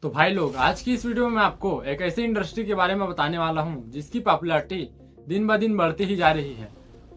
तो भाई लोग, आज की इस वीडियो में मैं आपको एक ऐसी इंडस्ट्री के बारे में बताने वाला हूँ जिसकी पॉपुलैरिटी दिन ब दिन बढ़ती ही जा रही है।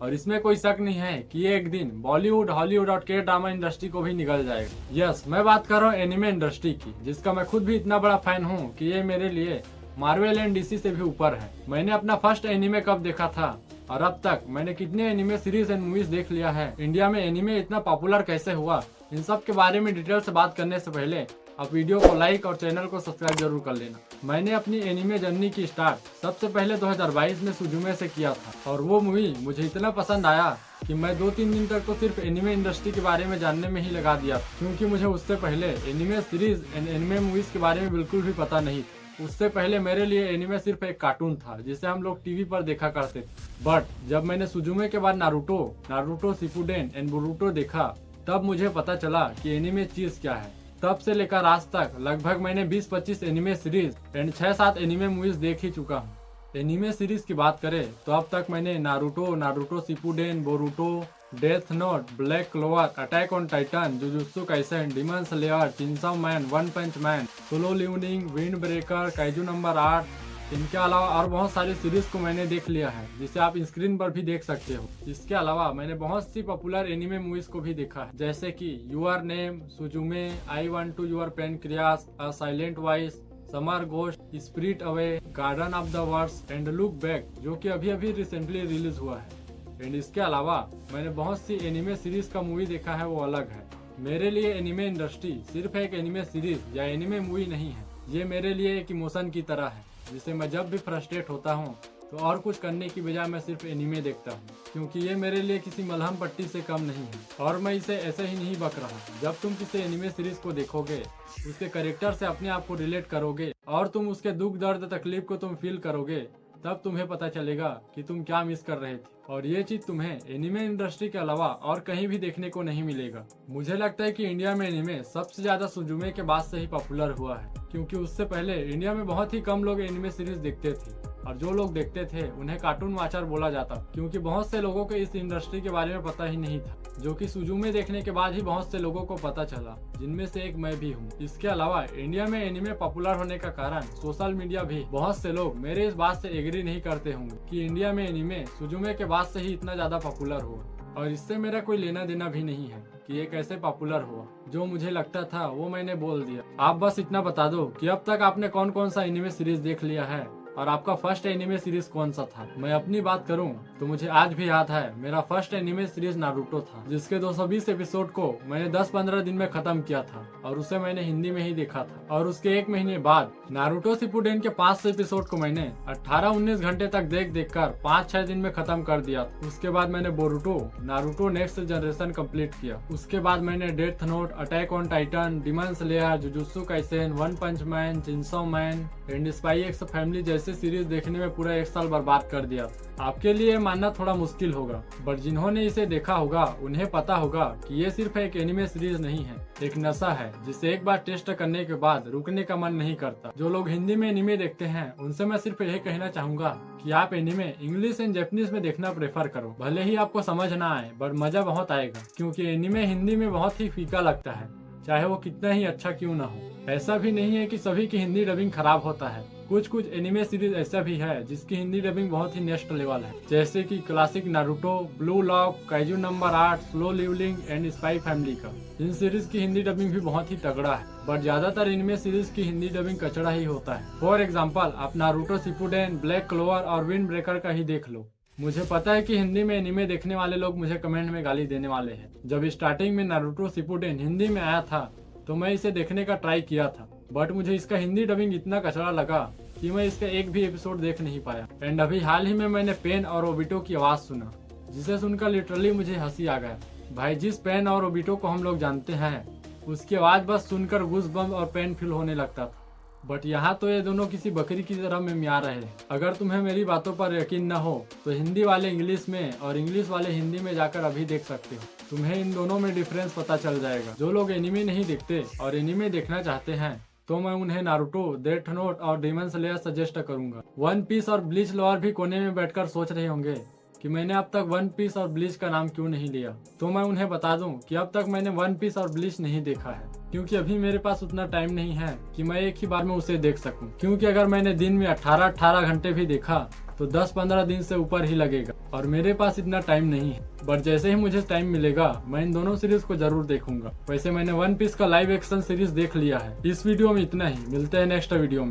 और इसमें कोई शक नहीं है कि ये एक दिन बॉलीवुड, हॉलीवुड और के ड्रामा इंडस्ट्री को भी निगल जाएगा। यस, मैं बात कर रहा हूँ एनिमे इंडस्ट्री की, जिसका मैं खुद भी इतना बड़ा फैन हूँ कि ये मेरे लिए मार्वल एंड डीसी से भी ऊपर है। मैंने अपना फर्स्ट एनिमे कब देखा था और अब तक मैंने कितने एनिमे सीरीज एंड मूवीज देख लिया है, इंडिया में एनिमे इतना पॉपुलर कैसे हुआ, इन सब के बारे में डिटेल से बात करने से पहले आप वीडियो को लाइक और चैनल को सब्सक्राइब जरूर कर लेना। मैंने अपनी एनिमे जर्नी की स्टार्ट सबसे पहले 2022 में सुजुमे से किया था और वो मूवी मुझे इतना पसंद आया कि मैं 2-3 दिन तक तो सिर्फ एनिमे इंडस्ट्री के बारे में जानने में ही लगा दिया, क्योंकि मुझे उससे पहले anime series and anime movies के बारे में बिल्कुल भी पता नहीं था। उससे पहले मेरे लिए एनिमे सिर्फ एक कार्टून था जिसे हम लोग टीवी पर देखा करते थे। बट जब मैंने सुजुमे के बाद नारुतो शिपुडेन एंड बोरुतो देखा, तब मुझे पता चला कि एनिमे चीज क्या है। तब से लेकर आज तक लगभग मैंने 20-25 anime series and 6-7 anime movies देख ही चुका हूँ। एनिमे सीरीज की बात करें तो अब तक मैंने Naruto Shippuden, Boruto, Death Note, Black Clover, Attack on Titan, Jujutsu Kaisen, Demon Slayer, Chainsaw Man, One Punch Man, Solo Leveling, Wind Breaker, Kaiju number 8, इनके अलावा और बहुत सारी सीरीज को मैंने देख लिया है, जिसे आप स्क्रीन पर भी देख सकते हो। इसके अलावा मैंने बहुत सी पॉपुलर एनिमे मूवीज को भी देखा है, जैसे कि your name, Suzume, I want to your pancreas, a silent voice, summer ghost, spirited away, garden of the words and look back, जो कि अभी रिसेंटली रिलीज हुआ है। एंड इसके अलावा मैंने बहुत सी एनिमे सीरीज का मूवी देखा है, वो अलग है। मेरे लिए एनिमे इंडस्ट्री सिर्फ एक एनिमे सीरीज या एनिमे मूवी नहीं है, ये मेरे लिए एक इमोशन की तरह है, जिसे मैं जब भी फ्रस्ट्रेट होता हूँ तो और कुछ करने की बजाय मैं सिर्फ एनिमे देखता हूँ, क्योंकि ये मेरे लिए किसी मलहम पट्टी से कम नहीं है। और मैं इसे ऐसे ही नहीं बक रहा। जब तुम किसी एनिमे सीरीज को देखोगे, उसके कैरेक्टर से अपने आप को रिलेट करोगे और तुम उसके दुख दर्द तकलीफ को तुम फील करोगे, तब तुम्हें पता चलेगा कि तुम क्या मिस कर रहे थे। और ये चीज तुम्हें एनिमे इंडस्ट्री के अलावा और कहीं भी देखने को नहीं मिलेगा। मुझे लगता है कि इंडिया में एनिमे सबसे ज्यादा सुजुमे के बाद से ही पॉपुलर हुआ है, क्योंकि उससे पहले इंडिया में बहुत ही कम लोग एनिमे सीरीज देखते थे, और जो लोग देखते थे उन्हें कार्टून वाचर बोला जाता, क्योंकि बहुत से लोगों को इस इंडस्ट्री के बारे में पता ही नहीं था, जो कि सुजुमे देखने के बाद ही बहुत से लोगों को पता चला, जिनमें से एक मैं भी हूँ। इसके अलावा इंडिया में एनिमे पॉपुलर होने का कारण सोशल मीडिया भी। बहुत से लोग मेरे इस बात से एग्री नहीं करते होंगे कि इंडिया में एनिमे सुजुमे के बाद से ही इतना ज्यादा पॉपुलर हुआ, और इससे मेरा कोई लेना देना भी नहीं है कि ये कैसे पॉपुलर हुआ। जो मुझे लगता था वो मैंने बोल दिया। आप बस इतना बता दो कि अब तक आपने कौन कौन सा एनिमे सीरीज देख लिया है और आपका फर्स्ट एनिमे सीरीज कौन सा था। मैं अपनी बात करूं तो मुझे आज भी याद है, मेरा फर्स्ट एनिमे सीरीज नारुतो था, जिसके 220 एपिसोड को मैंने 10-15 दिन में खत्म किया था, और उसे मैंने हिंदी में ही देखा था। और उसके 1 महीने बाद नारुतो शिपुडेन के 500 एपिसोड को मैंने 18-19 घंटे तक देख कर 5-6 दिन में खत्म कर दिया था। उसके बाद मैंने Boruto Naruto next generation complete किया। उसके बाद मैंने Death Note, Attack on Titan, Demon Slayer, Jujutsu Kaisen, One Punch Man, Chainsaw Man and Spy X Family जैसे सीरीज देखने में पूरा 1 साल बर्बाद कर दिया। आपके लिए मानना थोड़ा मुश्किल होगा, बट जिन्होंने इसे देखा होगा उन्हें पता होगा कि ये सिर्फ एक एनिमे सीरीज नहीं है, एक नशा है जिसे एक बार टेस्ट करने के बाद रुकने का मन नहीं करता। जो लोग हिंदी में एनिमे देखते हैं उनसे मैं सिर्फ यही कहना चाहूंगा कि आप एनिमे इंग्लिश एंड जापानीज में देखना प्रेफर करो। भले ही आपको समझ ना आए, बट मजा बहुत आएगा, क्योंकि एनिमे हिंदी में बहुत ही फीका लगता है, चाहे वो कितना ही अच्छा क्यों ना हो। ऐसा भी नहीं है कि सभी की हिंदी डबिंग खराब होता है। कुछ एनिमे सीरीज ऐसा भी है जिसकी हिंदी डबिंग बहुत ही नेक्स्ट लेवल है, जैसे कि classic Naruto, Blue Lock, Kaiju number 8, Solo Leveling and Spy Family का। इन सीरीज की हिंदी डबिंग भी बहुत ही तगड़ा है, बट ज्यादातर एनिमे सीरीज की हिंदी डबिंग कचड़ा ही होता है। फॉर एग्जाम्पल, आप नारुतो शिपुडेन, ब्लैक क्लोवर और विंड ब्रेकर का ही देख लो। मुझे पता है कि हिंदी में एनिमे देखने वाले लोग मुझे कमेंट में गाली देने वाले हैं। जब स्टार्टिंग में नारुतो शिपुडेन हिंदी में आया था तो मैं इसे देखने का ट्राई किया था, बट मुझे इसका हिंदी डबिंग इतना कचरा लगा कि मैं इसका एक भी एपिसोड देख नहीं पाया। एंड अभी हाल ही में मैंने पेन और ओबिटो की आवाज सुना, जिसे सुनकर लिटरली मुझे हंसी आ गया। भाई, जिस पेन और ओबिटो को हम लोग जानते हैं, उसकी आवाज बस सुनकर गूज बम्प और पेन फील होने लगता था। बट यहाँ तो ये दोनों किसी बकरी की तरह में मिया रहे हैं। अगर तुम्हें मेरी बातों पर यकीन न हो तो हिंदी वाले इंग्लिश में और इंग्लिश वाले हिंदी में जाकर अभी देख सकते हो। तुम्हें इन दोनों में डिफरेंस पता चल जाएगा। जो लोग एनिमे नहीं देखते और एनिमे देखना चाहते हैं, तो मैं उन्हें नारुतो, डेथ नोट और डीमन स्लेयर सजेस्ट करूंगा। वन पीस और ब्लीच लवर भी कोने में बैठकर सोच रहे होंगे कि मैंने अब तक वन पीस और ब्लीच का नाम क्यों नहीं लिया, तो मैं उन्हें बता दूं कि अब तक मैंने वन पीस और ब्लीच नहीं देखा है, क्योंकि अभी मेरे पास उतना टाइम नहीं है कि मैं एक ही बार में उसे देख सकूं। क्योंकि अगर मैंने दिन में 18-18 घंटे भी देखा तो 10-15 दिन से ऊपर ही लगेगा, और मेरे पास इतना टाइम नहीं है। बट जैसे ही मुझे टाइम मिलेगा मैं इन दोनों सीरीज को जरूर देखूंगा। वैसे मैंने वन पीस का लाइव एक्शन सीरीज देख लिया है। इस वीडियो में इतना ही, मिलते हैं नेक्स्ट वीडियो में।